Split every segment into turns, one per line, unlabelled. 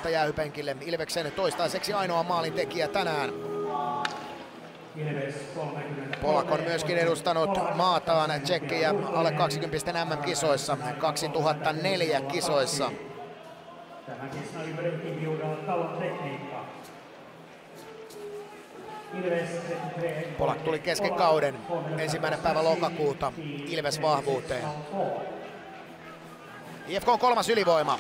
Polakista jäähypenkille. Ilveksen toistaiseksi ainoa maalintekijä tänään. Polak on myöskin edustanut maataan tsekkejä alle 20 MM-kisoissa 2004 kisoissa. Polak tuli kesken kauden 1. päivä lokakuuta Ilves vahvuuteen. IFK on 3. ylivoima.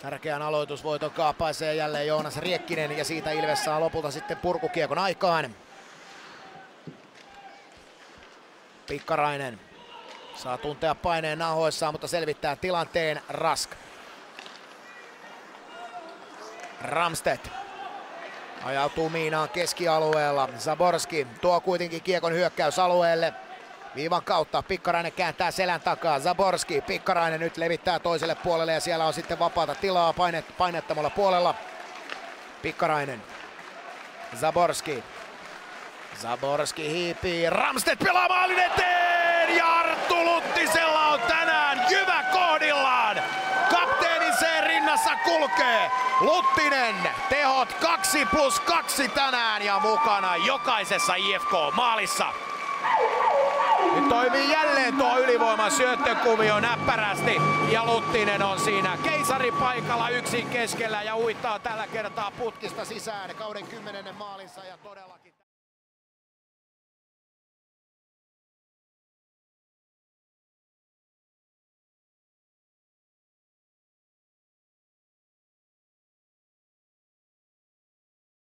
Tärkeän aloitusvoiton kaapaisee jälleen Joonas Riekkinen ja siitä Ilves saa lopulta sitten purkukiekon aikaan. Pikkarainen saa tuntea paineen nahoissaan, mutta selvittää tilanteen. Rask. Ramstedt ajautuu miinaan keskialueella. Zaborski tuo kuitenkin kiekon hyökkäysalueelle. Viivan kautta Pikkarainen kääntää selän takaa. Zaborski, Pikkarainen nyt levittää toiselle puolelle ja siellä on sitten vapaata tilaa painettamalla puolella. Pikkarainen. Zaborski. Zaborski hiipii. Ramstedt pelaa maalin eteen! Ja Arttu Luttisella on tänään jyvä kohdillaan. Kapteeni C rinnassa kulkee. Luttinen, tehot 2+2 tänään ja mukana jokaisessa IFK-maalissa. Nyt toimii jälleen tuo ylivoiman syöttökuvio näppärästi ja Luttinen on siinä keisaripaikalla yksin keskellä ja uittaa tällä kertaa putkista sisään kauden 10. maalinsa ja todellakin